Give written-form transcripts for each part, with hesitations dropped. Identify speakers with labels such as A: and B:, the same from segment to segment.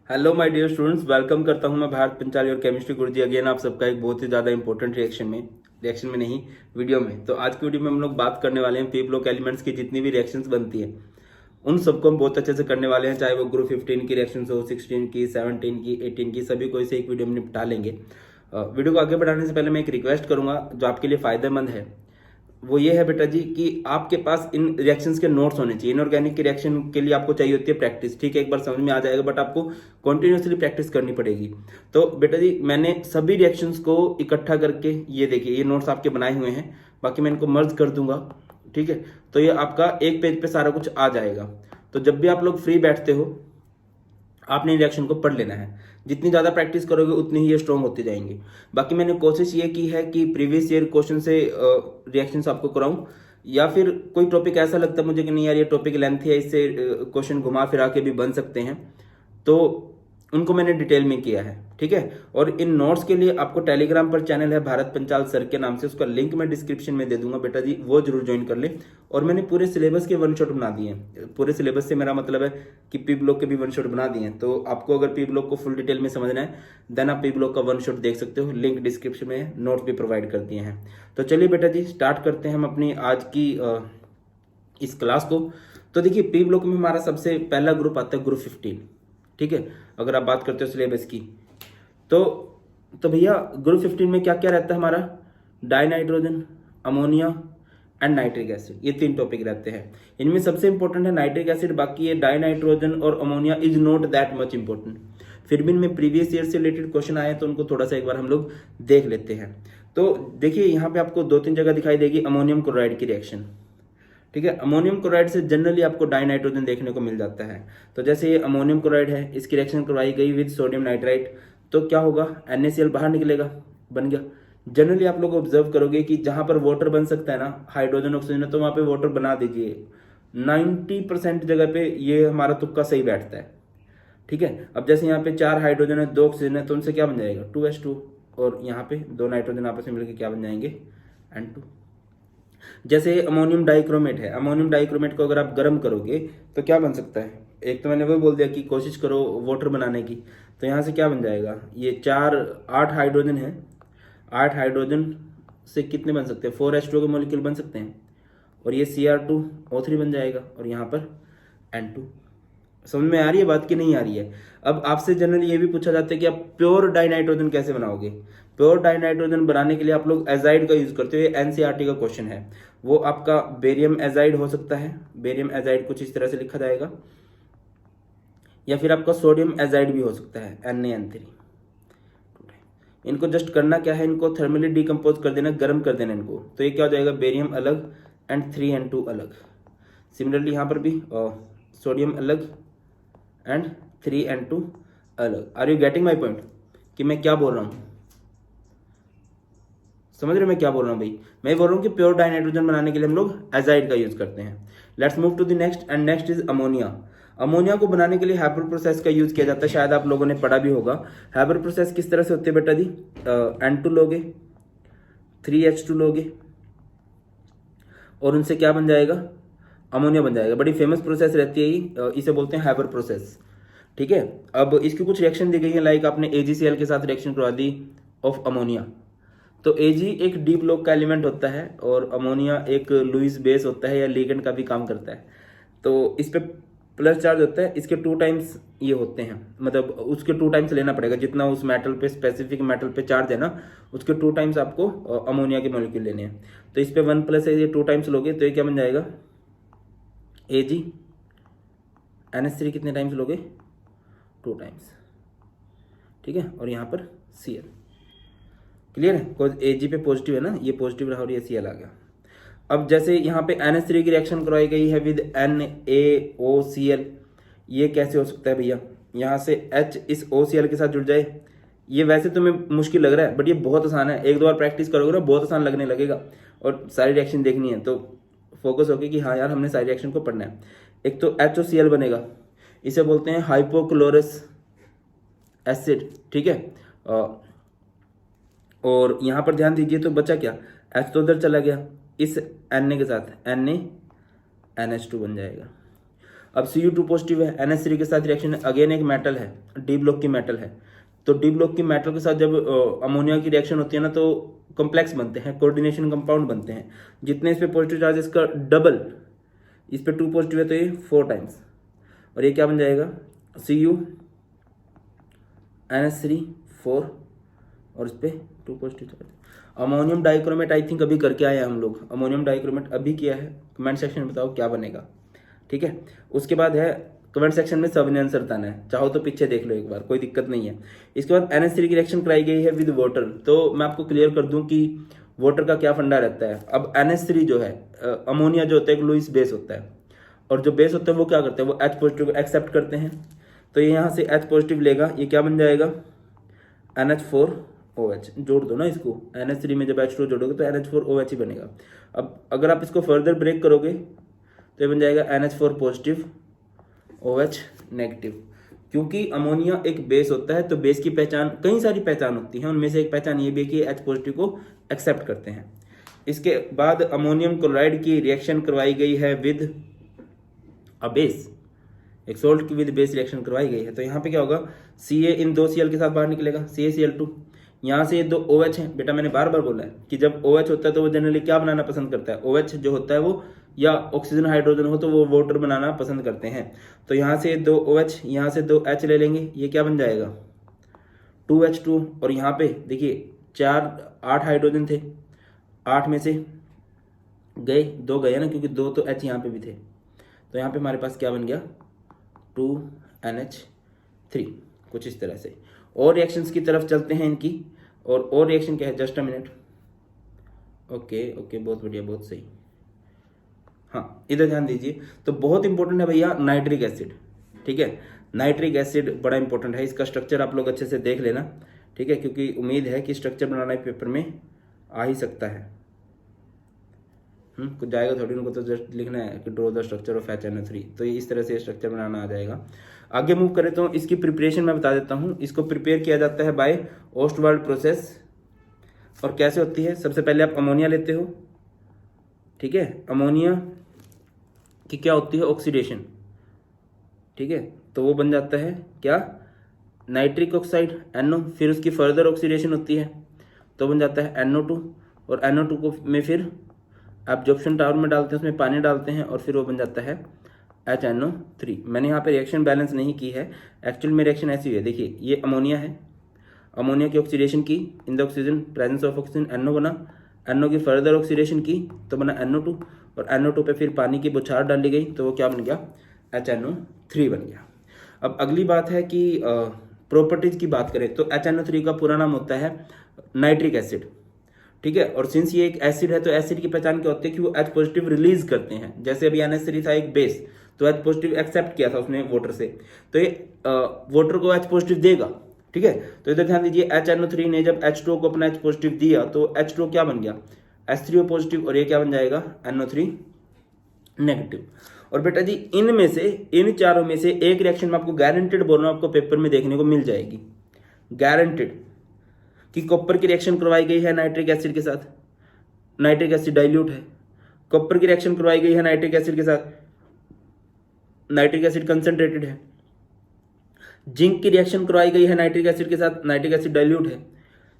A: Hello my dear students, welcome करता हूं मैं भारत पंचाली और केमिस्ट्री गुरुजी अगेन आप सबका एक बहुत ही ज़्यादा इंपॉर्टेंट रिएक्शन में नहीं वीडियो में। तो आज की वीडियो में हम लोग बात करने वाले हैं पी ब्लॉक एलिमेंट्स की जितनी भी रिएक्शंस बनती है उन सबको हम बहुत अच्छे से करने वाले हैं, चाहे वो ग्रुप 15 की रिएक्शन हो, 16 की, 17 की, 18 की, सभी को इसे एक वीडियो में निपटा लेंगे। वीडियो को आगे बढ़ाने से पहले मैं एक रिक्वेस्ट करूंगा जो आपके लिए फायदेमंद है, वो ये है बेटा जी कि आपके पास इन रिएक्शंस के नोट्स होने चाहिए। इनऑर्गेनिक की रिएक्शन के लिए आपको चाहिए होती है प्रैक्टिस, ठीक है, एक बार समझ में आ जाएगा बट आपको कॉन्टिन्यूसली प्रैक्टिस करनी पड़ेगी। तो बेटा जी मैंने सभी रिएक्शंस को इकट्ठा करके, ये देखिए ये नोट्स आपके बनाए हुए हैं, बाकी मैं इनको मर्ज कर दूंगा, ठीक है। तो ये आपका एक पेज पे सारा कुछ आ जाएगा। तो जब भी आप लोग फ्री बैठते हो आपने रिएक्शन को पढ़ लेना है। जितनी ज़्यादा प्रैक्टिस करोगे उतनी ही ये स्ट्रॉन्ग होती जाएंगी। बाकी मैंने कोशिश ये की है कि प्रीवियस ईयर क्वेश्चन से रिएक्शंस आपको कराऊं, या फिर कोई टॉपिक ऐसा लगता है मुझे कि नहीं यार ये टॉपिक लेंथ है, इससे क्वेश्चन घुमा फिरा के भी बन सकते हैं, तो उनको मैंने डिटेल में किया है, ठीक है। और इन नोट्स के लिए आपको टेलीग्राम पर चैनल है भारत पंचाल सर के नाम से, उसका लिंक मैं डिस्क्रिप्शन में दे दूंगा बेटा जी, वो जरूर ज्वाइन कर ले। और मैंने पूरे सिलेबस के वन शॉट बना दिए हैं। पूरे सिलेबस से मेरा मतलब है कि पी ब्लॉक के भी वन शॉट बना दिए हैं। तो आपको अगर पी ब्लॉक को फुल डिटेल में समझना है देन आप पी ब्लॉक का वन शॉट देख सकते हो, लिंक डिस्क्रिप्शन में, नोट भी प्रोवाइड कर दिए हैं। तो चलिए बेटा जी स्टार्ट करते हैं हम अपनी आज की इस क्लास को। तो देखिए पी ब्लॉक में हमारा सबसे पहला ग्रुप आता है ग्रुप 15, ठीक है। अगर आप बात करते हो सिलेबस की तो भैया ग्रुप 15 में क्या क्या रहता है हमारा, die nitrogen, ammonia and nitric acid, ये तीन टॉपिक रहते हैं। इनमें सबसे इंपॉर्टेंट है नाइट्रिक एसिड, बाकी ये डाई नाइट्रोजन और ammonia is not that much important. फिर भी इनमें प्रीवियस ईयर से रिलेटेड क्वेश्चन आए तो उनको थोड़ा सा एक बार हम लोग देख लेते हैं। तो देखिए यहाँ पे आपको दो तीन जगह दिखाई देगी अमोनियम क्लोराइड की रिएक्शन, ठीक है। अमोनियम क्लोराइड से जनरली आपको डाई नाइट्रोजन देखने को मिल जाता है। तो जैसे ये अमोनियम क्लोराइड है, इसकी रिएक्शन करवाई गई विद सोडियम नाइट्राइट, तो क्या होगा, NaCl बाहर निकलेगा, बन गया। जनरली आप लोग ऑब्जर्व करोगे कि जहां पर वाटर बन सकता है ना, हाइड्रोजन ऑक्सीजन, तो वहां पे वाटर बना दीजिए। 90% जगह पे ये हमारा तुक्का सही बैठता है, ठीक है। अब जैसे यहाँ पे 4 हाइड्रोजन है, 2 ऑक्सीजन है, तो उनसे क्या बन जाएगा 2H2, और यहाँ पे 2 नाइट्रोजन आपस में मिलकर क्या बन जाएंगे N2। जैसे अमोनियम डाइक्रोमेट है, अमोनियम डाइक्रोमेट को अगर आप गर्म करोगे तो क्या बन सकता है, एक तो मैंने वो बोल दिया कि कोशिश करो वाटर बनाने की, तो यहाँ से क्या बन जाएगा, ये 8 हाइड्रोजन है, 8 हाइड्रोजन से कितने बन सकते हैं, 4H2 के मॉलिक्यूल बन सकते हैं, और ये Cr2O3 बन जाएगा, और यहाँ पर N2। समझ में आ रही है बात कि नहीं आ रही है। अब आपसे जनरली ये भी पूछा जाता है कि आप प्योर डाइनाइट्रोजन कैसे बनाओगे। प्योर डाइनाइट्रोजन बनाने के लिए आप लोग एजाइड का यूज करते हो, ये NCERT का क्वेश्चन है। वो आपका बेरियम एजाइड हो सकता है, बेरियम एजाइड कुछ इस तरह से लिखा जाएगा, या फिर आपका सोडियम एजाइड भी हो सकता है NaN3। इनको जस्ट करना क्या है, इनको थर्मली डिकम्पोज कर देना, गर्म कर देना इनको, तो ये क्या हो जाएगा, बेरियम अलग एंड 3N2 अलग। सिमिलरली यहाँ पर भी सोडियम अलग एंड 3N2 अलग। Are you getting my point कि मैं क्या बोल रहा हूँ, समझ रहे हो मैं क्या बोल रहा हूँ भाई। मैं बोल रहा हूँ कि प्योर डाइनाइट्रोजन बनाने के लिए हम लोग एजाइड का यूज करते हैं। Let's move to the next, and next is ammonia. Ammonia को बनाने के लिए हैबर प्रोसेस का यूज किया जाता है, शायद आप लोगों ने पढ़ा भी होगा। हैबर प्रोसेस किस तरह से होती है बेटा जी, N2 लोगे, 3H2 लोगे, और उनसे क्या बन जाएगा, अमोनिया बन जाएगा। बड़ी फेमस प्रोसेस रहती है ये, इसे बोलते हैं हैबर प्रोसेस, ठीक है। अब इसकी कुछ रिएक्शन दी गई है, लाइक आपने AgCl के साथ रिएक्शन करवा दी ऑफ अमोनिया, तो Ag एक डी ब्लॉक का एलिमेंट होता है और अमोनिया एक लुईस बेस होता है या लिगेंड का भी काम करता है। तो इस पे प्लस चार्ज होता है, इसके 2 टाइम्स ये होते हैं, मतलब उसके 2 टाइम्स लेना पड़ेगा, जितना उस मेटल पे, स्पेसिफिक मेटल पे चार्ज है ना, उसके 2 टाइम्स आपको अमोनिया के मॉलिक्यूल लेने हैं। तो इस पे 1 प्लस है, ये 2 टाइम्स लोगे तो ये क्या बन जाएगा, Ag NH3 कितने टाइम्स लोगे, 2 टाइम्स, ठीक है, और यहाँ पर Cl। क्लियर है, बिकॉज Ag पे पॉजिटिव है ना, ये पॉजिटिव रहा और ये Cl आ गया। अब जैसे यहाँ पे NH3 की रिएक्शन करवाई गई है विद NaOCl, ये कैसे हो सकता है भैया, यहाँ से H इस OCl के साथ जुड़ जाए। ये वैसे तुम्हें मुश्किल लग रहा है बट ये बहुत आसान है, एक दो बार प्रैक्टिस करोगे ना बहुत आसान लगने लगेगा, और सारी रिएक्शन देखनी है तो फोकस होके कि हाँ यार हमने सारी रिएक्शन को पढ़ना है। एक तो HOCl बनेगा, इसे बोलते हैं हाइपोक्लोरस एसिड, ठीक है। और यहाँ पर ध्यान दीजिए, तो बचा क्या, H तो उधर चला गया, इस Na के साथ NaNH2 बन जाएगा। अब Cu2 पॉजिटिव है, NH3 के साथ रिएक्शन अगेन एक मेटल है, डी ब्लॉक की मेटल है, तो डी ब्लॉक की मेटल के साथ जब अमोनिया की रिएक्शन होती है ना तो कॉम्प्लेक्स बनते हैं, कोऑर्डिनेशन कंपाउंड बनते हैं। जितने इस पे पॉजिटिव चार्ज इसका डबल, इस पे 2 पॉजिटिव है तो ये 4 टाइम्स, और ये क्या बन जाएगा Cu NH3 4 और इस पे 2 positive charge. Ammonium dichromate I think अभी करके आए हैं हम लोग, अमोनियम डाइक्रोमेट अभी किया है। कमेंट सेक्शन में बताओ क्या बनेगा, ठीक है। उसके बाद है कमेंट सेक्शन में सब ने आंसर बताना है, चाहो तो पीछे देख लो एक बार, कोई दिक्कत नहीं है। इसके बाद NH3 की रिएक्शन कराई गई है विद वाटर, तो मैं आपको क्लियर कर दूं कि वाटर का क्या फंडा रहता है। अब NH3 जो है, अमोनिया जो होता है एक लुईस बेस होता है, और जो बेस होता है वो क्या करते हैं, वो H पॉजिटिव को एक्सेप्ट करते हैं, तो ये यहाँ से H पॉजिटिव लेगा, ये क्या बन जाएगा NH4OH। जोड़ दो ना इसको, NH3 में जब H2 जोड़ोगे तो NH4OH ही बनेगा। अब अगर आप इसको फर्दर ब्रेक करोगे तो ये बन जाएगा NH4 पॉजिटिव OH नेगेटिव। क्योंकि अमोनिया एक बेस होता है तो बेस की पहचान, कई सारी पहचान होती है, उनमें से एक पहचान ये भी है कि H पॉजिटिव को एक्सेप्ट करते हैं। इसके बाद अमोनियम क्लोराइड की रिएक्शन करवाई गई है विद अ बेस, एक सोल्ट की विद बेस रिएक्शन करवाई गई है, तो यहाँ पे क्या होगा, Ca इन 2 Cl के साथ बाहर निकलेगा, CaCl2। यहाँ से ये 2 OH है, बेटा मैंने बार बार बोला है कि जब OH होता है तो वो जनरली क्या बनाना पसंद करता है, OH जो होता है वो या ऑक्सीजन हाइड्रोजन हो तो वो वाटर बनाना पसंद करते हैं। तो यहाँ से 2 OH, यहाँ से 2 H ले लेंगे, ये क्या बन जाएगा 2H2, और यहाँ पे देखिए 8 हाइड्रोजन थे, 8 में से गए 2 गए ना, क्योंकि 2 तो H यहाँ पे भी थे, तो यहाँ पे हमारे पास क्या बन गया 2NH3, कुछ इस तरह से। और रिएक्शंस की तरफ चलते हैं इनकी, और रिएक्शन क्या है, जस्ट अ मिनट। ओके, बहुत बढ़िया, बहुत सही। हाँ, इधर ध्यान दीजिए, तो बहुत इंपॉर्टेंट है भैया नाइट्रिक एसिड, ठीक है। नाइट्रिक एसिड बड़ा इंपॉर्टेंट है, इसका स्ट्रक्चर आप लोग अच्छे से देख लेना, ठीक है, क्योंकि उम्मीद है कि स्ट्रक्चर बनाना पेपर में आ ही सकता है। कुछ जाएगा थोड़ी, उनको तो जस्ट लिखना है कि draw the structure of HNO3, तो ये इस तरह से स्ट्रक्चर बनाना आ जाएगा। आगे मूव करें तो इसकी प्रिपरेशन मैं बता देता हूँ। इसको प्रिपेयर किया जाता है बाय ओस्टवाल्ड प्रोसेस, और कैसे होती है, सबसे पहले आप अमोनिया लेते हो, ठीक है। अमोनिया की क्या होती है, ऑक्सीडेशन, ठीक है, तो वो बन जाता है क्या, नाइट्रिक ऑक्साइड NO, फिर उसकी फर्दर ऑक्सीडेशन होती है तो बन जाता है NO2, और NO2 को में फिर एब्जॉर्प्शन टावर में डालते हैं, उसमें पानी डालते हैं, और फिर वो बन जाता है HNO3। मैंने यहाँ पे रिएक्शन बैलेंस नहीं की है, एक्चुअल में रिएक्शन ऐसी हुई है, देखिए ये अमोनिया है, अमोनिया की ऑक्सीडेशन की in the oxygen presence of oxygen NO बना, NO की फर्दर ऑक्सीडेशन की तो बना NO2, और NO2 पे फिर पानी की बौछार डाली गई तो वो क्या बन गया HNO3 बन गया। अब अगली बात है कि प्रॉपर्टीज की बात करें तो HNO3 का पूरा नाम होता है नाइट्रिक एसिड, ठीक है। और सिंस ये एक एसिड है तो एसिड की पहचान क्या होती है कि वो H पॉजिटिव रिलीज करते हैं। जैसे अभी NH3 था एक बेस, तो H पॉजिटिव एक्सेप्ट किया था उसने वाटर से, तो ये वाटर को H पॉजिटिव देगा, ठीक है। तो इधर ध्यान दीजिए, HNO3 ने जब H2O को अपना H पॉजिटिव दिया तो H2O क्या बन गया H3O पॉजिटिव, और ये क्या बन जाएगा NO3 नेगेटिव। और बेटा जी इनमें से, इन चारों में से एक रिएक्शन में आपको गारंटेड बोल रहा हूं, आपको पेपर में देखने को मिल जाएगी, गारंटेड, कि कॉपर की रिएक्शन करवाई गई है नाइट्रिक एसिड के साथ, नाइट्रिक एसिड डाइल्यूट है, कॉपर की रिएक्शन करवाई गई है नाइट्रिक एसिड के साथ, नाइट्रिक एसिड कंसंट्रेटेड है, जिंक की रिएक्शन करवाई गई है नाइट्रिक एसिड के साथ, नाइट्रिक एसिड डाइल्यूट है,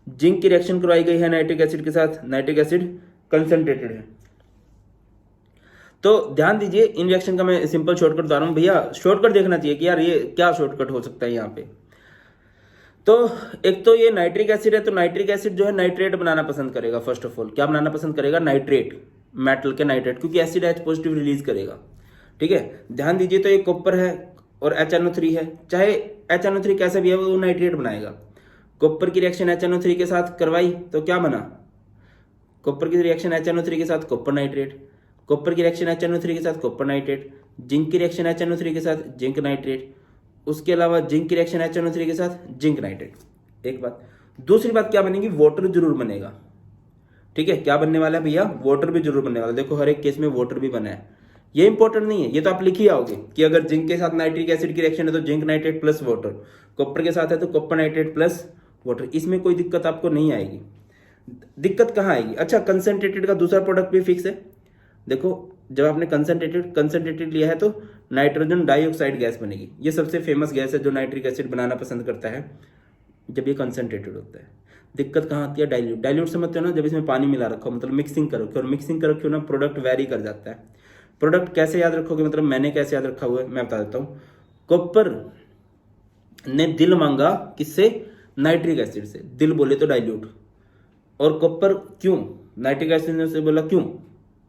A: जिंक की रिएक्शन करवाई गई है नाइट्रिक एसिड के साथ, नाइट्रिक एसिड कंसंट्रेटेड है। तो ध्यान दीजिए, इन रिएक्शन का मैं सिंपल शॉर्टकट बता रहा हूं, भैया शॉर्टकट देखना चाहिए कि यार ये क्या शॉर्टकट हो सकता है यहाँ पे। तो एक तो ये नाइट्रिक एसिड है, तो नाइट्रिक एसिड जो है नाइट्रेट बनाना पसंद करेगा, फर्स्ट ऑफ ऑल क्या बनाना पसंद करेगा, नाइट्रेट, मेटल के नाइट्रेट, क्योंकि एसिड H पॉजिटिव रिलीज करेगा, ठीक है। ध्यान दीजिए, तो ये कॉपर है और HNO3 है, चाहे HNO3 कैसा भी है वो नाइट्रेट बनाएगा। कॉपर की रिएक्शन HNO3 के साथ करवाई तो क्या बना, कॉपर की रिएक्शन HNO3 के साथ कॉपर नाइट्रेट, कॉपर की रिएक्शन HNO3 के साथ कॉपर नाइट्रेट, जिंक की रिएक्शन HNO3 के साथ जिंक नाइट्रेट, उसके अलावा जिंक की रिएक्शन HNO3 के साथ जिंक नाइट्रेट। एक बात, दूसरी बात क्या बनेगी, वाटर जरूर बनेगा, ठीक है। क्या बनने वाला है भैया, वाटर भी जरूर बनने वाला है। देखो हर एक केस में वाटर भी बना है, ये इंपॉर्टेंट नहीं है, ये तो आप लिख ही आओगे कि अगर जिंक के साथ नाइट्रिक एसिड की रिएक्शन है तो zinc nitrate plus water, copper के साथ है तो कॉपर नाइट्रेट प्लस वाटर, इसमें कोई दिक्कत आपको नहीं आएगी। दिक्कत कहाँ आएगी, अच्छा कंसंट्रेटेड का दूसरा प्रोडक्ट भी फिक्स है, देखो जब आपने कंसनट्रेटेड लिया है तो नाइट्रोजन डाइऑक्साइड गैस बनेगी। ये सबसे फेमस गैस है जो नाइट्रिक एसिड बनाना पसंद करता है जब ये कंसनट्रेटेड होता है। दिक्कत कहाँ आती है? डाइल्यूट समझते हो ना, जब इसमें पानी मिला रखा हो, मतलब मिक्सिंग कर रखी हो, और मिक्सिंग कर रखी हो ना, प्रोडक्ट वेरी कर जाता है। प्रोडक्ट कैसे याद रखोगे, मतलब मैंने कैसे याद रखा हुआ है मैं बता देता हूँ। कॉपर ने दिल मांगा किससे? नाइट्रिक एसिड से। दिल बोले तो डाइल्यूट, और कॉपर क्यों? नाइट्रिक एसिड ने से बोला क्यों?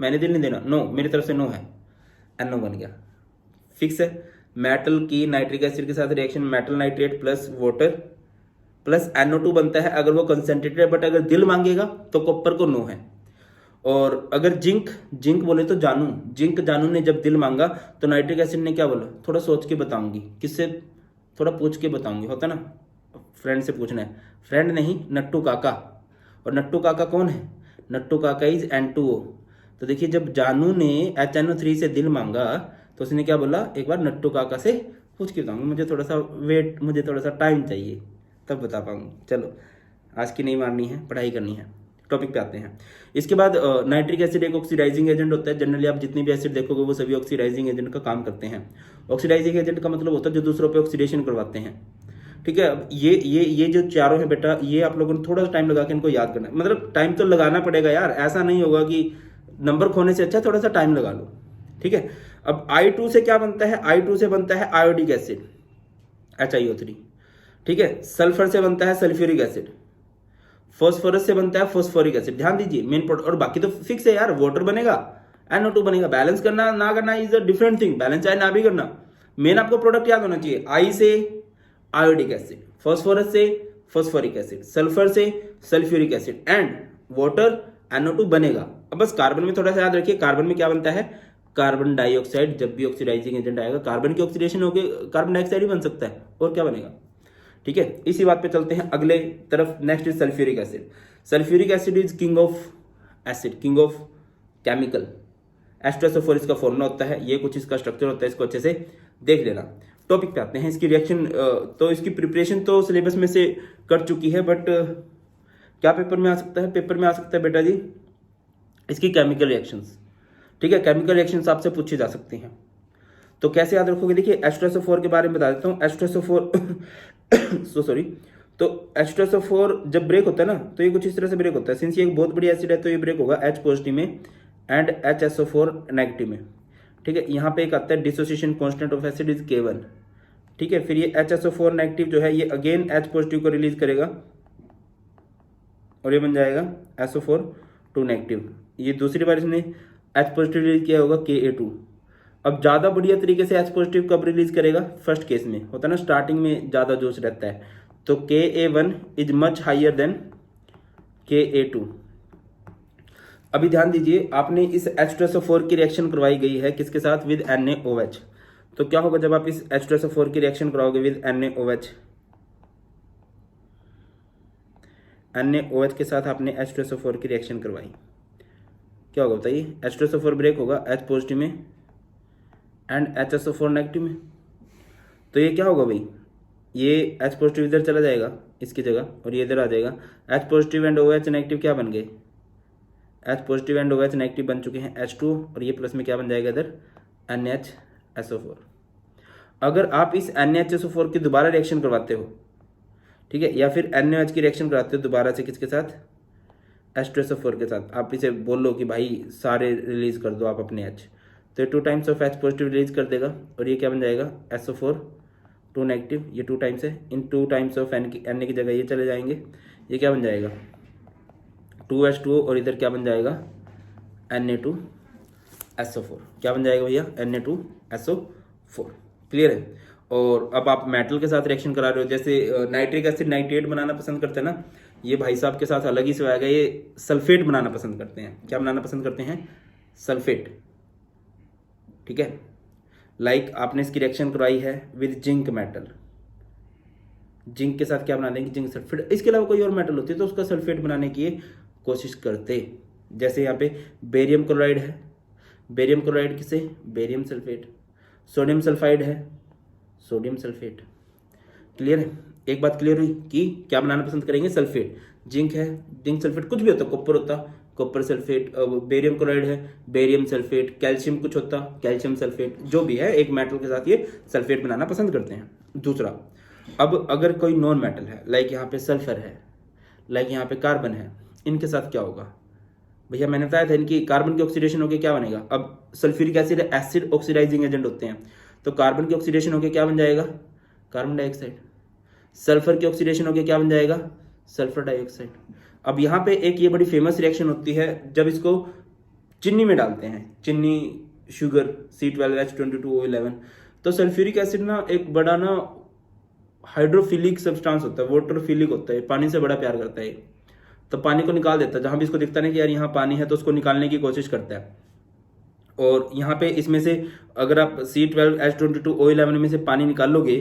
A: मैंने दिल नहीं देना, नो, मेरी तरफ से नो है, NO बन गया, फिक्स है। मेटल की नाइट्रिक एसिड के साथ reaction metal nitrate plus water plus NO2 बनता है अगर वो कंसेंट्रेटेड है, बट अगर दिल मांगेगा तो कॉपर को नो है। और अगर जिंक बोले तो जानू ने जब दिल मांगा तो नाइट्रिक एसिड ने क्या बोला? थोड़ा सोच के बताऊंगी। किससे? थोड़ा पूछ के बताऊंगी, होता ना, फ्रेंड से पूछना है। फ्रेंड नहीं, नट्टू काका। और नट्टू काका कौन है? नट्टू काका इज N2O। तो देखिए, जब जानू ने HNO3 से दिल मांगा तो उसने क्या बोला? एक बार नट्टू काका से पूछ के बताऊंगी, मुझे थोड़ा सा टाइम चाहिए, तब बता पाऊंगी। चलो, आज की नहीं मारनी है, पढ़ाई करनी है। टॉपिक पे आते हैं। इसके बाद नाइट्रिक एसिड एक ऑक्सीडाइजिंग एजेंट होता है। जनरली आप जितनी भी एसिड देखोगे वो सभी ऑक्सीडाइजिंग एजेंट का काम करते हैं। ऑक्सीडाइजिंग एजेंट का मतलब होता है जो दूसरों पे ऑक्सीडेशन करवाते हैं। ठीक है, अब ये जो चारों है बेटा, ये आप लोगों ने थोड़ा सा टाइम लगा के इनको याद करना है। मतलब टाइम तो लगाना पड़ेगा यार, ऐसा नहीं होगा कि नंबर खोने से अच्छा थोड़ा सा टाइम लगा लो। ठीक है, अब I2 से क्या बनता है? I2 से बनता है आयोडिक एसिड, HiO3। ठीक है, सल्फर से बनता है सल्फ्यूरिक एसिड, फॉस्फोरस से बनता है फॉस्फोरिक एसिड। ध्यान दीजिए, मेन प्रोडक्ट, और बाकी तो फिक्स है यार। वाटर बनेगा, NO2 बनेगा। बैलेंस करना ना करना is a different thing, balance चाहे ना भी करना, मेन आपको प्रोडक्ट याद होना चाहिए। I से आयोडिक एसिड, फॉस्फोरस से फॉस्फोरिक एसिड, सल्फर से sulphuric acid, and water NO2 बनेगा। अब बस कार्बन में थोड़ा सा याद रखिए, कार्बन में क्या बनता है? Carbon dioxide. जब भी ऑक्सीडाइजिंग एजेंट आएगा, कार्बन की ऑक्सीडेशन होगी, कार्बन डाइऑक्साइड ही बन सकता है, और क्या बनेगा? ठीक है, इसी बात पे चलते हैं अगले तरफ। Next is sulphuric acid. Sulphuric acid is king of acid, king of chemical. H2SO4 इसका फॉर्मूला होता है, ये कुछ इसका स्ट्रक्चर होता है, इसको अच्छे से देख लेना। टॉपिक पे आते हैं। इसकी रिएक्शन तो इसकी प्रिपरेशन तो सिलेबस में से कर चुकी है, बट क्या पेपर में आ सकता है? पेपर में आ सकता है बेटा जी इसकी केमिकल रिएक्शंस। ठीक है, केमिकल रिएक्शंस आपसे पूछी जा सकती हैं, तो कैसे याद रखोगे? देखिए, H2SO4 के बारे में बता देता हूँ। H2SO4 so sorry. तो H2SO4 जब ब्रेक होता है ना, तो ये कुछ इस तरह से ब्रेक होता है। सिंस ये एक बहुत बड़ी एसिड है तो ये ब्रेक होगा H पॉजिटिव में एंड HSO4 नेगेटिव में। ठीक है, यहाँ पे एक आता है dissociation constant of acid is K1। ठीक है, फिर ये HSO4 नेगेटिव जो है ये अगेन H पॉजिटिव को रिलीज करेगा और ये बन जाएगा SO4 नेगेटिव। ये दूसरी बार इसने H पॉजिटिव रिलीज किया होगा Ka2। अब ज़्यादा बढ़िया तरीके से H पॉजिटिव कब रिलीज करेगा? फर्स्ट केस में होता है ना, स्टार्टिंग में ज़्यादा जोश रहता है, तो Ka1 is much higher then Ka2। अभी ध्यान दीजिए, आपने इस H2SO4 की रिएक्शन करवाई गई है किसके साथ? With NaOH। तो क्या होगा जब आप इस H2SO4 की रिएक्शन कराओगे विद NaOH? NaOH के साथ आपने H2SO4 की रिएक्शन करवाई, क्या होगा बताइए? H2SO4 ब्रेक होगा H पॉजिटिव में एंड HSO4 नेगेटिव में। तो ये क्या होगा भाई? ये H पॉजिटिव इधर चला जाएगा इसकी जगह, और ये इधर आ जाएगा। H positive and OH negative क्या बन गए? H positive and OH negative बन चुके हैं H2, और ये प्लस में क्या बन जाएगा इधर? NHSO4। अगर आप इस NHSO4 की दोबारा रिएक्शन करवाते हो, ठीक है, या फिर NaOH की रिएक्शन कराते हो दोबारा से किसके साथ? H2SO4 के साथ, आप इसे बोलो कि भाई सारे रिलीज कर दो आप अपने H, तो ये 2 times of H positive release कर देगा, और ये क्या बन जाएगा? SO4 negative. ये 2 टाइम्स है, इन 2 टाइम्स ऑफ Na की जगह ये चले जाएंगे, ये क्या बन जाएगा? 2H2O, और इधर क्या बन जाएगा? Na2SO4। क्या बन जाएगा भैया? Na2SO4। क्लियर है? और अब आप मेटल के साथ रिएक्शन करा रहे हो, जैसे नाइट्रिक एसिड नाइट्रेट बनाना पसंद करते हैं ना, ये भाई साहब के साथ अलग ही से आएगा, ये सल्फेट बनाना पसंद करते हैं। क्या बनाना पसंद करते हैं? सल्फेट। ठीक है, लाइक आपने इसकी रिएक्शन करवाई है विद जिंक मेटल, जिंक के साथ क्या बना देंगे? Zinc sulphate. इसके अलावा कोई और मेटल होती है तो उसका सल्फेट बनाने की कोशिश करते, जैसे यहाँ पे बेरियम क्लोराइड है, बेरियम क्लोराइड किसे? Barium sulphate. सोडियम सल्फाइड है, सोडियम सल्फेट। क्लियर है? एक बात क्लियर हुई कि क्या बनाना पसंद करेंगे? सल्फेट। जिंक है, जिंक सल्फेट, कुछ भी होता, कॉपर होता, कॉपर सल्फेट, बेरियम क्लोराइड है, बेरियम सल्फेट, कैल्शियम कुछ होता, कैल्शियम सल्फेट, जो भी है एक मेटल के साथ ये सल्फेट बनाना पसंद करते हैं। दूसरा, अब अगर कोई नॉन मेटल है, लाइक यहाँ पे सल्फर है, लाइक यहाँ पे कार्बन है, इनके साथ क्या होगा भैया, मैंने बताया था इनकी कार्बन की ऑक्सीडेशन होकर क्या बनेगा। अब sulphuric acid acid oxidising agent होते हैं, तो कार्बन की ऑक्सीडेशन होकर क्या बन जाएगा, कार्बन डाइऑक्साइड। सल्फर की ऑक्सीडेशन होकर क्या बन जाएगा, सल्फर डाइऑक्साइड। अब यहाँ पे एक ये बड़ी फेमस रिएक्शन होती है जब इसको चीनी में डालते हैं, चीनी, शुगर, C12H22O11। तो सल्फ्यूरिक एसिड ना एक बड़ा ना हाइड्रोफिलिक सब्सटेंस होता है, वाटरफिलिक होता है, पानी से बड़ा प्यार करता है, तो पानी को निकाल देता है। जहां भी इसको दिखता नहीं कि यार यहाँ पानी है तो उसको निकालने की कोशिश करता है। और यहाँ पे इसमें से अगर आप C12H22O11 में से पानी निकालोगे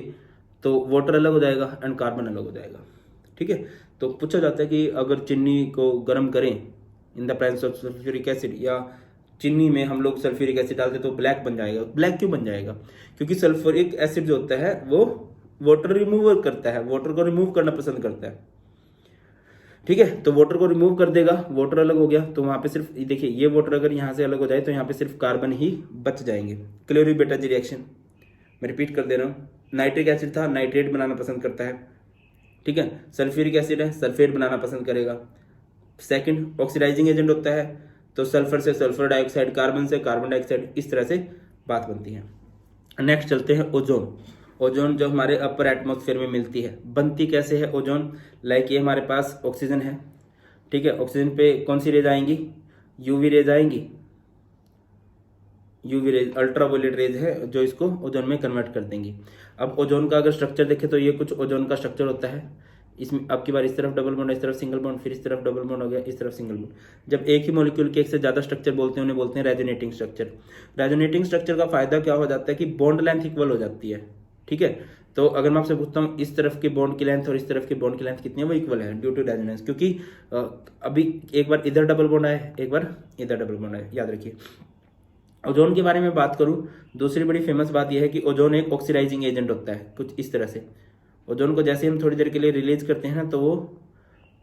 A: तो वाटर अलग हो जाएगा एंड कार्बन अलग हो जाएगा। ठीक है, तो पूछा जाता है कि अगर चीनी को गर्म करें in the presence of sulphuric acid, या चीनी में हम लोग सल्फ्यूरिक एसिड डालते तो ब्लैक बन जाएगा। ब्लैक क्यों बन जाएगा, क्योंकि सल्फ्यूरिक एसिड जो होता है वो वाटर रिमूवर करता है, वाटर को रिमूव करना पसंद करता है। ठीक है, तो वाटर को रिमूव कर देगा, वाटर अलग हो गया, तो वहां पे सिर्फ देखिए ये वाटर अगर यहाँ से अलग हो जाए तो यहाँ पे सिर्फ कार्बन ही बच जाएंगे। क्लोरीन बेटा जी रिएक्शन मैं रिपीट कर दे रहा हूँ, नाइट्रिक एसिड था, नाइट्रेट बनाना पसंद करता है। ठीक है, सल्फ्यूरिक एसिड है, सल्फेट बनाना पसंद करेगा। सेकंड, ऑक्सीडाइजिंग एजेंट होता है, तो सल्फर से सल्फर डाइऑक्साइड, कार्बन से कार्बन डाइऑक्साइड, इस तरह से बात बनती है। नेक्स्ट चलते हैं ओजोन। ओजोन जो हमारे अपर एटमॉस्फेयर में मिलती है, बनती कैसे है ओजोन, लाइक ये हमारे पास ऑक्सीजन है। ठीक है, ऑक्सीजन पे कौन सी रेज आएंगी, यूवी रेज आएंगी, यूवी रेज अल्ट्रावायलेट रेज है जो इसको ओजोन में कन्वर्ट कर देंगी। अब ओजोन का अगर स्ट्रक्चर देखें तो ये कुछ ओजोन का स्ट्रक्चर होता है, इसमें अब की बार इस तरफ डबल बॉन्ड, इस तरफ सिंगल बॉन्ड, फिर इस तरफ डबल बॉन्ड हो गया, इस तरफ सिंगल बॉन्ड। जब एक ही मॉलिक्यूल के एक से ज्यादा स्ट्रक्चर बोलते हैं उन्हें बोलते हैं रेजोनेटिंग स्ट्रक्चर। रेजोनेटिंग स्ट्रक्चर का फायदा क्या हो जाता है कि बॉन्ड लेंथ इक्वल हो जाती है। ठीक है, तो अगर मैं आपसे पूछता हूँ इस तरफ के बॉन्ड की लेंथ और इस तरफ के बॉन्ड की लेंथ कितनी है, वो इक्वल है ड्यू टू रेजोनेंस, क्योंकि अभी एक बार इधर डबल बॉन्ड आए, एक बार इधर डबल बॉन्ड आए, याद रखिए। ओजोन के बारे में बात करूं, दूसरी बड़ी फेमस बात यह है कि ओजोन एक ऑक्सीडाइजिंग एजेंट होता है, कुछ इस तरह से। ओजोन को जैसे हम थोड़ी देर के लिए रिलीज करते हैं ना, तो वो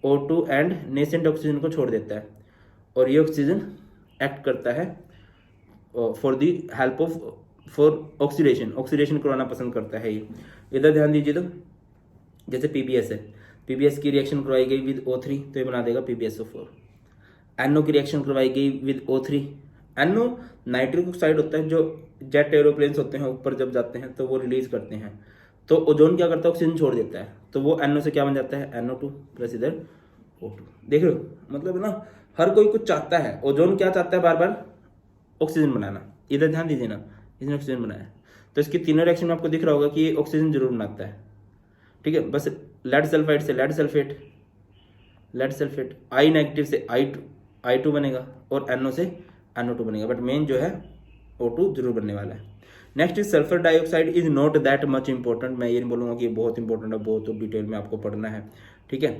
A: O2 एंड नेसेंट ऑक्सीजन को छोड़ देता है, और ये ऑक्सीजन एक्ट करता है for the help of for oxidation, oxidation करवाना पसंद करता है ये। इधर ध्यान दीजिए, तो जैसे PBS है, PBS की रिएक्शन करवाई गई विद O3 तो ये बना देगा PbSO4। NO की रिएक्शन करवाई गई with O3, NO nitric oxide होता है जो जेट एरोप्लेन्स होते हैं ऊपर जब जाते हैं तो वो रिलीज करते हैं, तो ओजोन क्या करता है, ऑक्सीजन छोड़ देता है, तो वो NO से क्या बन जाता है, NO2 प्लस इधर O2। देख रहे हो, मतलब ना हर कोई कुछ चाहता है। ओजोन क्या चाहता है, बार बार ऑक्सीजन बनाना। इधर ध्यान दीजिए ना, इसने ऑक्सीजन बनाया, तो इसकी तीनों रिएक्शन में आपको दिख रहा होगा कि ये ऑक्सीजन जरूर बनाता है। ठीक है, बस लेड सल्फाइड से lead sulphate, lead sulphate, I negative से I2 बनेगा, और NO से NO2 बनेगा, बट मेन जो है O2 जरूर बनने वाला है। Next is sulphur dioxide is not that much important, मैं ये नहीं बोलूँगा कि ये बहुत इंपॉर्टेंट है, बहुत डिटेल में आपको पढ़ना है। ठीक है,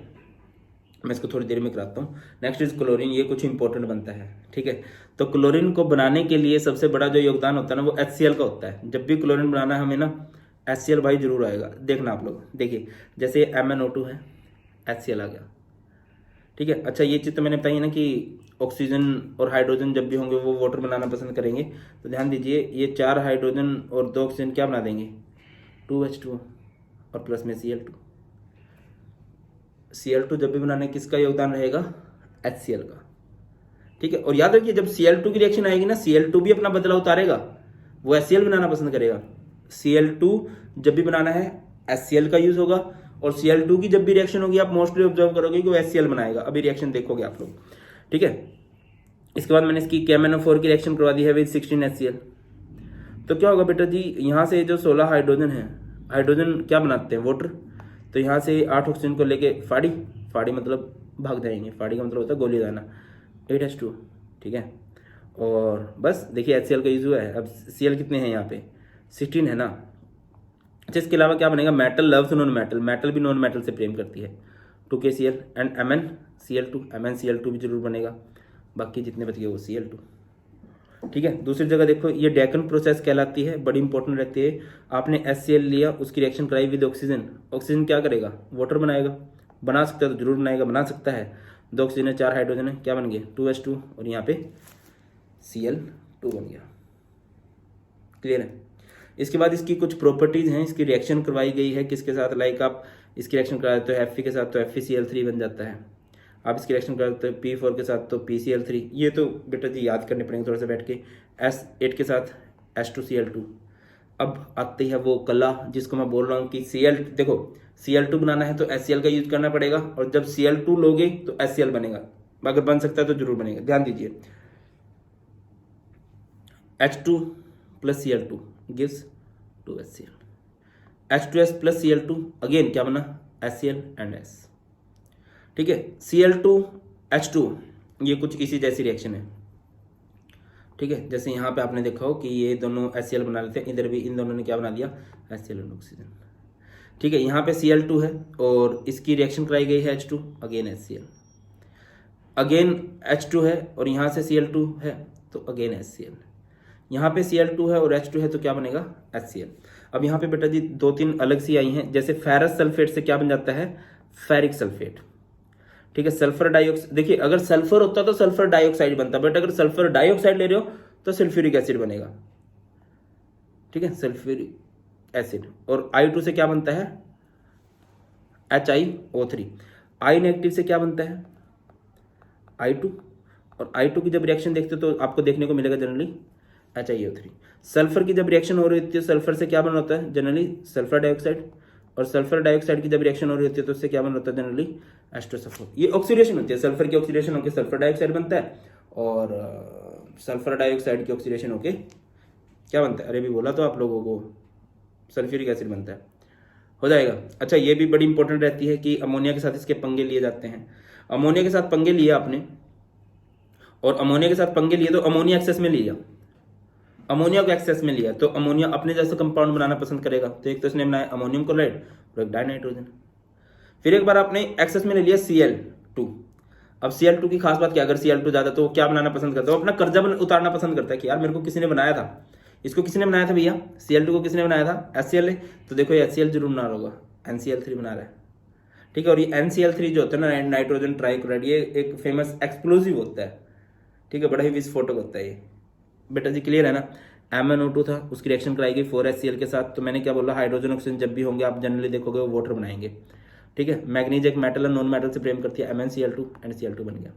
A: मैं इसको थोड़ी देर में कराता हूँ। नेक्स्ट इज क्लोरीन, ये कुछ इंपॉर्टेंट बनता है। ठीक है, तो क्लोरीन को बनाने के लिए सबसे बड़ा जो योगदान होता है ना, वो HCl का होता है। जब भी क्लोरीन बनाना है हमें ना, HCl भाई जरूर आएगा। देखना आप लोग, देखिए जैसे MnO2 है, HCl आ गया। ठीक है, अच्छा ये चीज़ तो मैंने बताई है ना कि ऑक्सीजन और हाइड्रोजन जब भी होंगे वो वाटर बनाना पसंद करेंगे, तो ध्यान दीजिए ये 4 हाइड्रोजन और 2 ऑक्सीजन क्या बना देंगे, 2H2 और प्लस में Cl2। Cl2 जब भी बनाने किसका योगदान रहेगा, HCl का। ठीक है, और याद रखिए जब Cl2 की रिएक्शन आएगी ना, Cl2 भी अपना बदला उतारेगा, वो HCl बनाना पसंद करेगा। Cl2 जब भी बनाना है HCl का यूज होगा, और Cl2 की जब भी रिएक्शन होगी आप मोस्टली ऑब्जर्व करोगे कि वो HCl बनाएगा। अभी रिएक्शन देखोगे आप लोग। ठीक है, इसके बाद मैंने इसकी KMnO4 की रिएक्शन करवा दी है विद 16 HCl। तो क्या होगा बेटा जी, यहाँ से जो 16 हाइड्रोजन है, हाइड्रोजन क्या बनाते हैं, वाटर, तो यहाँ से 8 ऑक्सीजन को लेके फाड़ी, फाड़ी मतलब भाग जाएंगे, फाड़ी का मतलब होता है गोली दाना, 8H2। ठीक है, और बस देखिए HCl का यूज हुआ है। अब Cl कितने हैं यहाँ पे, 16 है ना। अच्छा, इसके अलावा क्या बनेगा, metal loves non metal, metal भी नॉन मेटल से प्रेम करती है, 2KCl एंड MnCl2, MnCl2 भी जरूर बनेगा, बाकी जितने बच गए वो Cl2। ठीक है, दूसरी जगह देखो ये डेकन प्रोसेस कहलाती है, बड़ी इंपॉर्टेंट रहती है। आपने HCl लिया, उसकी रिएक्शन कराई विद ऑक्सीजन, ऑक्सीजन क्या करेगा, वाटर बनाएगा, बना सकता है तो जरूर बनाएगा, बना सकता है 2 ऑक्सीजन है, 4 हाइड्रोजन है, क्या बन गया 2H2 और यहाँ पे Cl2 बन गया। क्लियर है। इसके बाद इसकी कुछ प्रॉपर्टीज़ हैं, इसकी रिएक्शन करवाई गई है किसके साथ, लाइक आप इसकी रिएक्शन करा देते हो Fe के साथ तो FeCl3 बन जाता है, आप इसकी रिएक्शन करा देते हो P4 के साथ तो PCl3, ये तो बेटा जी याद करने पड़ेंगे थोड़ा सा बैठ के। S8 के साथ H2Cl2। अब आती है वो कला जिसको मैं बोल रहा हूँ कि देखो Cl2 बनाना है तो HCl का यूज करना पड़ेगा, और जब Cl2 लोगे तो HCl बनेगा, अगर बन सकता है तो जरूर बनेगा। ध्यान दीजिए, H2 plus Cl2 gives 2HCl, H2S plus Cl2 again क्या बना HCl and S। ठीक है, Cl2H2 ये कुछ इसी जैसी रिएक्शन है। ठीक है, जैसे यहाँ पे आपने देखा हो कि ये दोनों HCl बना लेते हैं, इधर भी इन दोनों ने क्या बना दिया HCl और ऑक्सीजन। ठीक है, यहाँ पे Cl2 है और इसकी रिएक्शन कराई गई है H2 again HCl, again H2 है और यहाँ से Cl2 है तो अगेन HCl, यहाँ पे Cl2 है और H2 है तो क्या बनेगा HCl। अब यहाँ पे बेटा जी 2-3 अलग सी आई हैं, जैसे फेरस सल्फेट से क्या बन जाता है फेरिक सल्फेट। ठीक है, सल्फर डाइऑक्साइड, देखिए अगर सल्फर होता तो सल्फर डाइऑक्साइड बनता, बट अगर सल्फर डाइऑक्साइड ले रहे हो तो सल्फ्यूरिक एसिड बनेगा। ठीक है, सल्फ्यूरिक एसिड, और I2 से क्या बनता है HiO3, I नेगेटिव से क्या बनता है I2, और I2 की जब रिएक्शन देखते हो तो आपको देखने को मिलेगा जनरली HiO3। सल्फर की जब रिएक्शन हो रही होती है सल्फर से क्या बन होता है जनरली सल्फर डाइऑक्साइड, और सल्फर डाइऑक्साइड की जब रिएक्शन हो रही होती है तो उससे क्या बन होता है जनरली H2SO4। ये ऑक्सीडेशन होती है, सल्फर की ऑक्सीडेशन होकर सल्फर डाइऑक्साइड बनता है, और सल्फर डाइऑक्साइड की ऑक्सीडेशन होकर क्या बनता है, अरे भी बोला तो आप लोगों को सल्फ्यूरिक एसिड बनता है, हो जाएगा। अच्छा, ये भी बड़ी इंपॉर्टेंट रहती है कि अमोनिया के साथ इसके पंगे लिए जाते हैं। अमोनिया के साथ पंगे लिए आपने, और अमोनिया के साथ पंगे लिए तो अमोनिया एक्सेस में लिया, अमोनिया को एक्सेस में लिया तो अमोनिया अपने जैसे कंपाउंड बनाना पसंद करेगा, तो एक तो इसने बनाया अमोनियम क्लोराइड और एक डाइनाइट्रोजन। फिर एक बार आपने एक्सेस में ले लिया Cl2। अब Cl2 की खास बात क्या, अगर Cl2 ज्यादा तो क्या बनाना पसंद करता है, वो अपना कर्जा उतारना पसंद करता है कि यार मेरे को किसी ने बनाया था, इसको किसी ने बनाया था भैया, Cl2 को किसी ने बनाया था HCl है, तो देखो ये HCl जरूर बना रहा होगा, NCl3 बना रहा है। ठीक है, और ये NCl3 जो होता है ना नाइट्रोजन ट्राइक्लोराइड, ये एक फेमस एक्सप्लोजिव होता है। ठीक है, बड़ा ही विस्फोटक होता है ये बेटा जी। क्लियर है ना। MnO2 था, उसकी रिएक्शन कराई गई 4HCl के साथ, तो मैंने क्या बोला हाइड्रोजन ऑक्सीजन जब भी होंगे आप जनरली देखोगे वो वाटर बनाएंगे। ठीक है, मैग्नीज एक मेटल है, नॉन मेटल से प्रेम करती है, MnCl2 एंड Cl2 बन गया।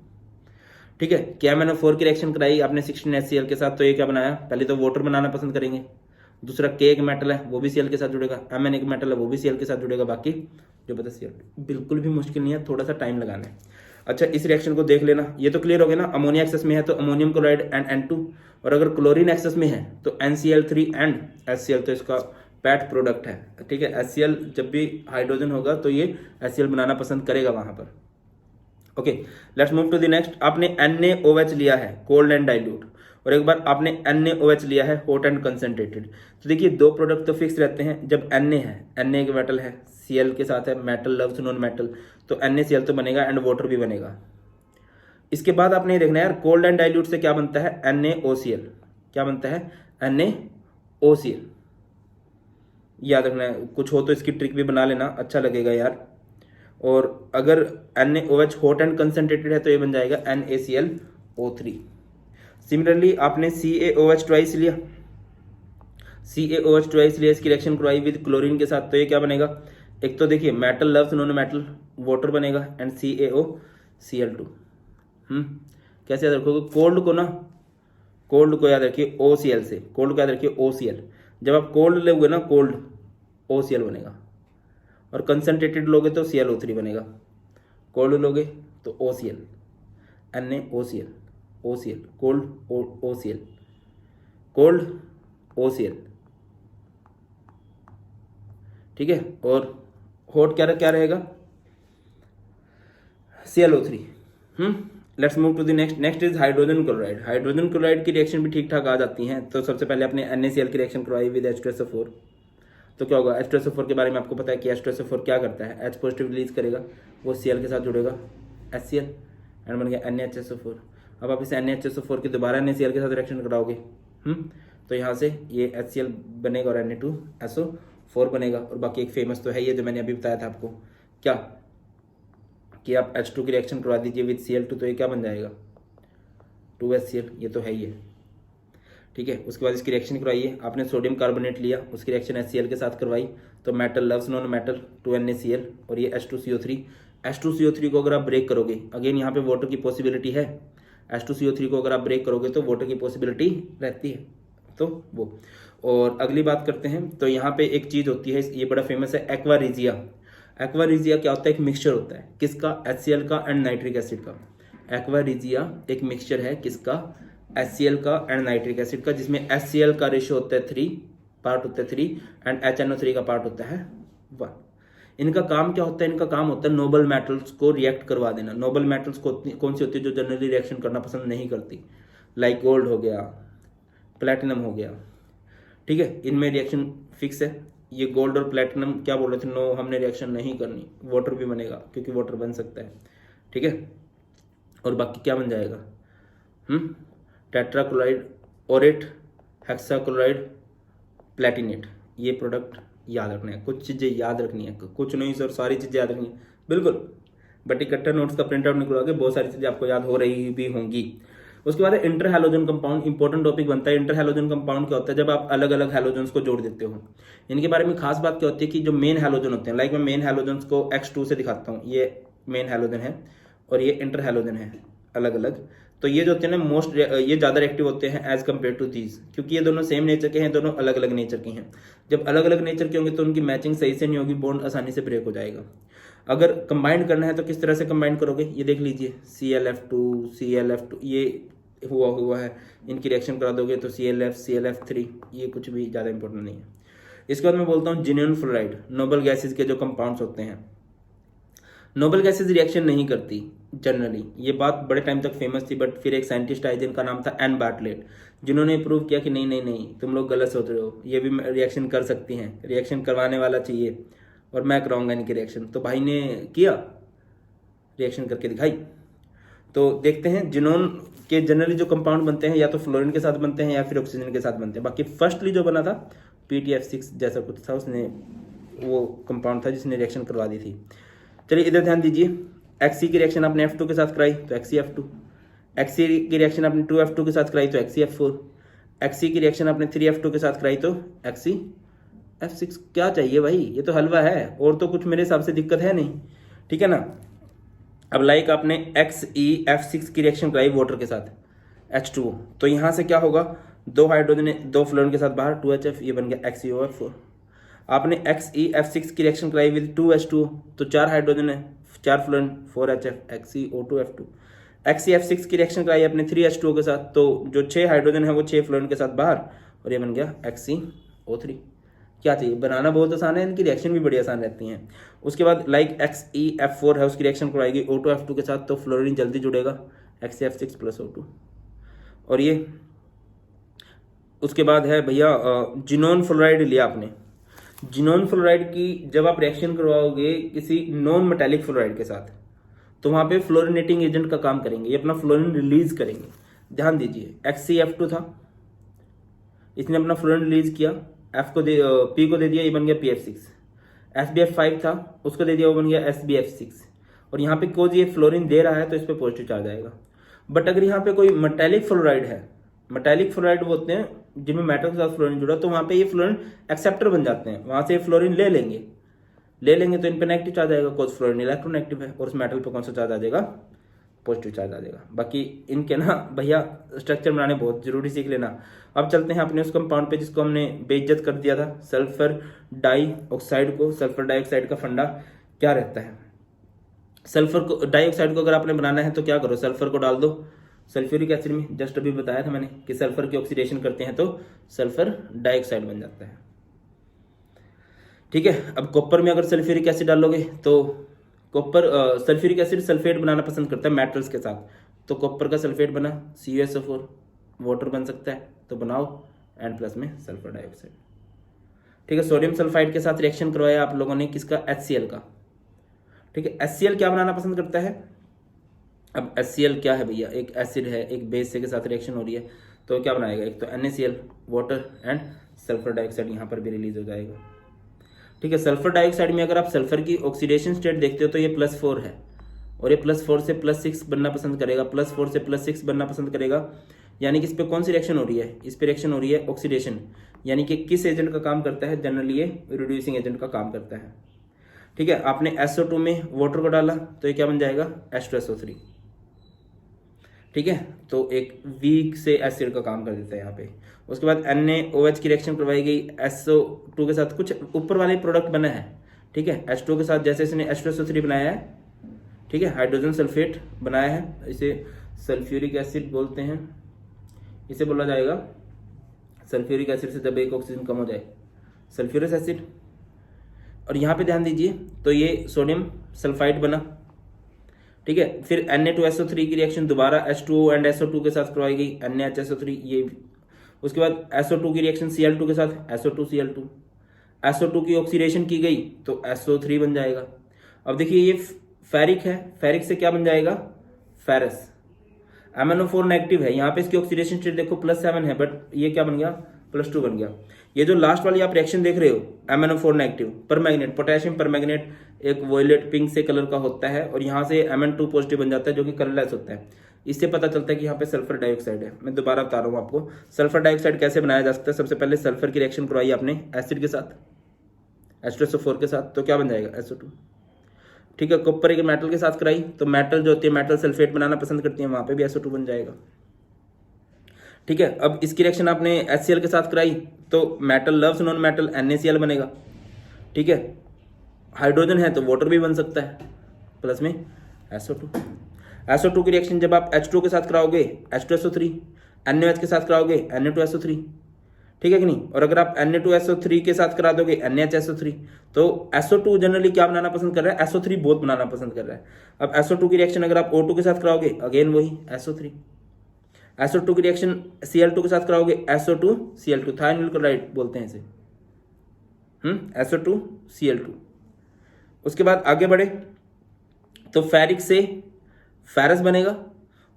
A: ठीक है, KMnO4 की रिएक्शन कराई आपने 16HCl के साथ, तो ये क्या बनाया, पहले तो वाटर बनाना पसंद करेंगे, दूसरा K एक मेटल है वो भी Cl के साथ जुड़ेगा, Mn एक मेटल है वो भी Cl के साथ जुड़ेगा, बाकी जो पता Cl2। बिल्कुल भी मुश्किल नहीं है, थोड़ा सा टाइम लगाना है। अच्छा, इस रिएक्शन को देख लेना, ये तो क्लियर हो गया ना। अमोनिया एक्सेस में है तो अमोनियम क्लोराइड एंड N2, और अगर क्लोरीन एक्सेस में है तो NCl3 एंड HCl, तो इसका पैट प्रोडक्ट है। ठीक है, HCl जब भी हाइड्रोजन होगा तो ये HCl बनाना पसंद करेगा वहां पर। Okay, let's move to the next. आपने NaOH लिया है कोल्ड एंड डाइल्यूट, और एक बार आपने NaOH लिया है हॉट एंड कंसनट्रेटेड। तो देखिए दो प्रोडक्ट तो फिक्स रहते हैं, जब Na है, Na एक मेटल है, Cl के साथ है, मेटल लव्स नॉन मेटल, तो NaCl तो बनेगा एंड वाटर भी बनेगा। इसके बाद आपने देखना है यार कोल्ड एंड डाइल्यूट से क्या बनता है NaOCl, क्या बनता है NaOCl, याद रखना है। कुछ हो तो इसकी ट्रिक भी बना लेना, अच्छा लगेगा यार। और अगर NaOH हॉट एंड कंसनट्रेटेड है तो ये बन जाएगा NaClO3। सिमिलरली आपने CaOH ट्वाइस लिया, CaOH ट्वाइस लिया, इसकी रिएक्शन करवाई विद क्लोरीन के साथ, तो ये क्या बनेगा, एक तो देखिए metal loves non metal, water बनेगा एंड CaOCl2। कैसे याद रखोगे, कोल्ड को याद रखिए OCl से, कोल्ड को याद रखिए OCl, जब आप कोल्ड लोगे ना कोल्ड OCl बनेगा, और कंसनट्रेटेड लोगे तो ClO3 बनेगा, कोल्ड लोगे तो OCl, NaOCl, OCl, cold OCl, cold OCl। ठीक है, और हॉट क्या रहेगा ClO3। Let's move to the next is hydrogen chloride. Hydrogen chloride की रिएक्शन भी ठीक ठाक आ जाती हैं। तो सबसे पहले आपने NaCl की रिएक्शन करवाई विद H2SO4, तो क्या होगा, H2SO4 के बारे में आपको पता है कि H2SO4 क्या करता है, H पॉजिटिव रिलीज करेगा, वो Cl के साथ जुड़ेगा HCl एंड बन गया NaHSO4। अब आप इसे NaHSO4 की दोबारा NaCl के साथ रिएक्शन कराओगे, तो यहाँ से ये HCl बनेगा और Na2SO4 बनेगा, और बाकी एक फेमस तो है ये जो मैंने अभी बताया था आपको, क्या कि आप H2 की रिएक्शन करवा दीजिए विद Cl2, तो ये क्या बन जाएगा 2HCl, ये तो है ही है। ठीक है, उसके बाद इसकी रिएक्शन करवाइए, आपने सोडियम कार्बोनेट लिया, उसकी रिएक्शन HCl के साथ करवाई, तो metal loves non metal 2NaCl और ये H2CO3। H2CO3 को अगर आप ब्रेक करोगे, अगेन यहाँ पे वाटर की पॉसिबिलिटी है, H2CO3 को अगर आप ब्रेक करोगे तो वाटर की पॉसिबिलिटी रहती है, तो वो। और अगली बात करते हैं, तो यहाँ पे एक चीज़ होती है, ये बड़ा फेमस है, एक्वा रिजिया। एक्वा रिजिया क्या होता है? एक मिक्सचर होता है, किसका? HCl का एंड नाइट्रिक एसिड का। एक्वा रिजिया एक मिक्सचर है, किसका? HCl का एंड नाइट्रिक एसिड का, जिसमें HCl का रेशियो होता है 3, पार्ट होता है 3 एंड HNO3 का पार्ट होता है 1। इनका काम क्या होता है? इनका काम होता है नोबल मेटल्स को रिएक्ट करवा देना। नोबल मेटल्स कौन सी होती है? जो जनरली रिएक्शन करना पसंद नहीं करती, लाइक गोल्ड हो गया, प्लेटिनम हो गया। ठीक है, इनमें रिएक्शन फिक्स है। ये गोल्ड और प्लेटिनम क्या बोल रहे थे? नो, हमने रिएक्शन नहीं करनी, वाटर भी बनेगा क्योंकि वाटर बन सकता है। ठीक है, और बाकी क्या बन जाएगा? Tetrachloride, aurate, hexachloride, platinate. ये प्रोडक्ट याद रखना है, कुछ चीज़ें याद रखनी है, कुछ नहीं सर सारी चीज़ें याद रखनी है, बिल्कुल। बट इकट्ठा नोट्स का प्रिंट आउट निकलवा के बहुत सारी चीज़ें आपको याद हो रही भी होंगी। उसके बाद inter halogen compound, important topic बनता है। इंटर हैलोजन कंपाउंड क्या होता है? जब आप अलग अलग हैलोजन्स को जोड़ देते हो। इनके बारे में खास बात क्या होती है कि जो मेन हैलोजन होते हैं, लाइक मैं मेन हैलोजन्स को X2 से दिखाता हूँ, ये मेन हैलोजन है और ये इंटर हैलोजन है अलग अलग। तो ये जो होते हैं ना ये ज़्यादा रिएक्टिव होते हैं एज कम्पेयर टू दीज, क्योंकि ये दोनों सेम नेचर के हैं, दोनों अलग अलग नेचर के हैं। जब अलग अलग नेचर के होंगे तो उनकी मैचिंग सही से नहीं होगी, बॉन्ड आसानी से ब्रेक हो जाएगा। अगर कंबाइन करना है तो किस तरह से कंबाइन करोगे? ये देख लीजिए, ClF2 ClF2 ये हुआ है, इनकी रिएक्शन करा दोगे तो ClF ClF3, ये कुछ भी ज़्यादा इंपॉर्टेंट नहीं है। इसके बाद मैं बोलता हूँ जिनोन फ्लोराइड। नोबल गैसेज के जो कंपाउंड्स होते हैं, नोबल गैसेज रिएक्शन नहीं करती जनरली, ये बात बड़े टाइम तक फेमस थी, बट फिर एक साइंटिस्ट आए जिनका नाम था एन बार्टलेट, जिन्होंने प्रूव किया कि नहीं नहीं नहीं, तुम लोग गलत सोच रहे हो, ये भी रिएक्शन कर सकती हैं, रिएक्शन करवाने वाला चाहिए और मैं कराऊंगा इनकी रिएक्शन। तो भाई ने किया, रिएक्शन करके दिखाई। तो देखते हैं जिनोन के जनरली जो कंपाउंड बनते हैं या तो फ्लोरीन के साथ बनते हैं या फिर ऑक्सीजन के साथ बनते हैं। बाकी फर्स्टली जो बना था PTF6 जैसा कुछ था, उसने वो कंपाउंड था जिसने रिएक्शन करवा दी थी। चलिए इधर ध्यान दीजिए, Xc की रिएक्शन आपने F2 के साथ कराई तो XeF2, Xc की रिएक्शन आपने 2F2 के साथ कराई तो XeF4, Xc की रिएक्शन आपने 3F2 के साथ कराई तो XeF6। क्या चाहिए भाई, ये तो हलवा है, और तो कुछ मेरे हिसाब से दिक्कत है नहीं। ठीक है ना। अब लाइक आपने XeF6 की रिएक्शन कराई वाटर के साथ H2O, तो यहाँ से क्या होगा? 2 हाइड्रोजन 2 फ्लोरीन के साथ बाहर 2HF, ये बन गया XeOF4। आपने XeF6 की रिएक्शन कराई विद 2H2O, तो 4 हाइड्रोजन है, 4 फ्लोरीन 4HF, XeO2F2। XeF6 की रिएक्शन कराई आपने 3H2O के साथ, तो जो 6 हाइड्रोजन है वो 6 फ्लोरीन के साथ बाहर, और ये बन गया XeO3। क्या चाहिए? बनाना बहुत आसान है, इनकी रिएक्शन भी बड़ी आसान रहती हैं। उसके बाद लाइक XeF4 है, उसकी रिएक्शन करवाएगी O2F2 के साथ, तो फ्लोरीन जल्दी जुड़ेगा, XeF6 + O2। और ये उसके बाद है भैया जिनोन फ्लोराइड लिया आपने। जिनोन फ्लोराइड की जब आप रिएक्शन करवाओगे किसी नॉन मेटालिक फ्लोराइड के साथ, तो वहाँ पे फ्लोरिनेटिंग एजेंट का काम करेंगे, ये अपना फ्लोरीन रिलीज करेंगे। ध्यान दीजिए, XeF2 था, इसने अपना फ्लोरीन रिलीज किया, P को दे दिया, ये बन गया PF6। SbF5 था, उसको दे दिया, वो बन गया SbF6। और यहाँ पे कोई ये फ्लोरीन दे रहा है तो इस पर पॉजिटिव चार्ज आएगा। बट अगर यहाँ पे कोई मेटालिक फ्लोराइड है, मेटालिक फ्लोराइड वो होते हैं जिनमें मेटल के साथ फ्लोरीन जुड़ा, तो वहाँ पे ये फ्लोरीन एक्सेप्टर बन जाते हैं, वहाँ से फ्लोरीन ले लेंगे तो इन पे नेगेटिव चार्ज आएगा, कोई फ्लोरीन इलेक्ट्रोनेगेटिव है, और उस मेटल पे कौन सा चार्ज आ जाएगा? पॉजिटिव चार्ज आ जाएगा। बाकी इनके ना भैया स्ट्रक्चर बनाने बहुत जरूरी, सीख लेना। अब चलते हैं अपने उस कंपाउंड पे जिसको हमने बेइज्जत कर दिया था, सल्फर डाइऑक्साइड को। सल्फर डाइऑक्साइड का फंडा क्या रहता है? सल्फर डाइऑक्साइड को अगर आपने बनाना है तो क्या करो? सल्फर को डाल दो सल्फ्यूरिक एसिड में, जस्ट अभी बताया था मैंने कि सल्फर की ऑक्सीडेशन करते हैं तो सल्फर डाइऑक्साइड बन जाता है। ठीक है, अब कॉपर में अगर सल्फ्यूरिक एसिड डालोगे तो कॉपर सल्फ्यूरिक एसिड सल्फेट बनाना पसंद करता है मेटल्स के साथ, तो कॉपर का सल्फेट बना CuSO4, वाटर बन सकता है तो बनाओ, एंड प्लस में सल्फर डाइऑक्साइड। ठीक है, सोडियम सल्फाइड के साथ रिएक्शन करवाया आप लोगों ने, किसका? HCl का। ठीक है, HCl क्या बनाना पसंद करता है? अब HCl क्या है भैया? एक एसिड है, एक बेस से के साथ रिएक्शन हो रही है, तो क्या बनाएगा? एक तो NaCl, water and sulphur dioxide यहाँ पर भी रिलीज हो जाएगा। ठीक है, सल्फर डाइऑक्साइड में अगर आप सल्फर की ऑक्सीडेशन स्टेट देखते हो तो ये +4 है, और ये +4 से +6 बनना पसंद करेगा, +4 से +6 बनना पसंद करेगा। यानी कि इस पर कौन सी रिएक्शन हो रही है? इस पर रिएक्शन हो रही है ऑक्सीडेशन। यानी कि किस एजेंट का काम करता है? जनरली ये रिड्यूसिंग एजेंट का काम करता है। ठीक है, आपने SO2 में वाटर को डाला तो ये क्या बन जाएगा? H2SO3। ठीक है, तो एक वीक से एसिड का काम कर देता है यहाँ पे। उसके बाद NaOH की रिएक्शन करवाई गई SO2 के साथ, कुछ ऊपर वाले प्रोडक्ट बना है। ठीक है, H2 के साथ जैसे इसने H2SO3 बनाया है, ठीक है, हाइड्रोजन सल्फेट बनाया है, इसे सल्फ्यूरिक एसिड बोलते हैं। इसे बोला जाएगा सल्फ्यूरिक एसिड से जब एक ऑक्सीजन कम हो जाए, सल्फ्यूरस एसिड। और यहाँ पे ध्यान दीजिए, तो ये सोडियम सल्फाइड बना। ठीक है, फिर Na2SO3 की रिएक्शन दोबारा H2O एंड SO2 के साथ करवाई गई, NaHSO3 ये। उसके बाद SO2 की रिएक्शन Cl2 के साथ SO2Cl2, SO2 की ऑक्सीडेशन की गई तो SO3 बन जाएगा। अब देखिए ये फेरिक है, फेरिक से क्या बन जाएगा? फेरस। MnO4 नेगेटिव है, यहाँ पे इसकी ऑक्सीडेशन स्टेट देखो +7 है, बट ये क्या बन गया? +2 बन गया। ये जो लास्ट वाली आप रिएक्शन देख रहे हो MnO4 नेगेटिव, परमैग्नेट, पोटेशियम परमैग्नेट एक वॉयलेट पिंक से कलर का होता है, और यहाँ से Mn2 पॉजिटिव बन जाता है जो कि कलरलेस होता है। इससे पता चलता है कि यहाँ पे सल्फर डाइऑक्साइड है। मैं दोबारा बता रहा हूँ आपको सल्फर डाइऑक्साइड कैसे बनाया जा सकता है। सबसे पहले सल्फर की रिएक्शन करवाई आपने एसिड के साथ, H2SO4 के साथ, तो क्या बन जाएगा? SO2। ठीक है, कॉपर के मेटल के साथ कराई तो मेटल जो होती है मेटल सल्फेट बनाना पसंद करती है, वहां पे भी SO2 बन जाएगा। ठीक है, अब इसकी रिएक्शन आपने HCl के साथ कराई तो metal loves non metal NaCl बनेगा। ठीक है, हाइड्रोजन है तो वाटर भी बन सकता है, प्लस में SO2 की रिएक्शन जब आप H2 के साथ कराओगे H2SO3, NaOH के साथ कराओगे Na2SO3। ठीक है कि नहीं? और अगर आप Na2SO3 के साथ करा दोगे NaHSO3, तो SO2 जनरली क्या बनाना पसंद कर रहा है? SO3 बहुत बनाना पसंद कर रहा है। अब SO2 की रिएक्शन अगर आप O2 के साथ कराओगे, अगेन वही SO3। SO2 की रिएक्शन Cl2 के साथ कराओगे SO2Cl2, थायोनिल क्लोराइड बोलते हैं इसे, SO2Cl2। उसके बाद आगे बढ़े तो फेरिक से फेरस बनेगा,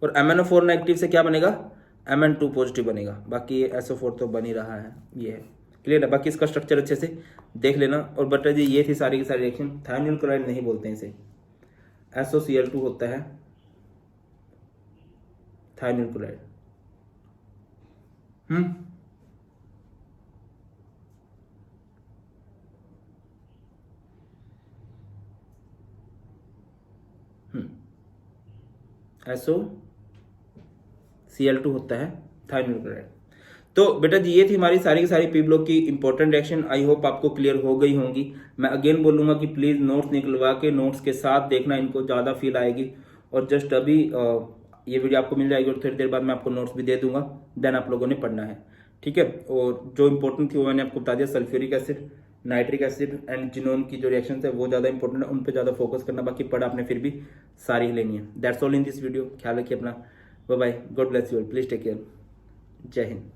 A: और MnO4 नेगेटिव से क्या बनेगा? Mn2 पॉजिटिव बनेगा। बाकी ये SO4 तो बन ही रहा है, ये है क्लियर है। बाकी इसका स्ट्रक्चर अच्छे से देख लेना। और बता जी ये थी सारी की सारी रिएक्शन। थायोनिल क्लोराइड नहीं बोलते हैं इसे, SOCl2 होता है थायोनिल क्लोराइड। SOCl2 होता है थायोनिल क्लोराइड। तो बेटा जी ये थी हमारी सारी की सारी पी ब्लॉक की इंपॉर्टेंट रिएक्शन। आई होप आपको क्लियर हो गई होंगी। मैं अगेन बोलूंगा कि प्लीज नोट्स निकलवा के नोट्स के साथ देखना, इनको ज़्यादा फील आएगी। और जस्ट अभी ये वीडियो आपको मिल जाएगी और थोड़ी देर बाद मैं आपको नोट्स भी दे दूंगा, देन आप लोगों ने पढ़ना है, ठीक है। और जो इंपॉर्टेंट थी वो मैंने आपको बता दिया, sulphuric acid, nitric acid and xenon की जो रिएक्शन है वो ज़्यादा इंपॉर्टेंट है, उन पर ज़्यादा फोकस करना। बाकी पढ़ा आपने फिर भी सारी ही लेनी है। That's all in this video. ख्याल रखिए अपना, bye bye, God bless you all, please take care, जय हिंद।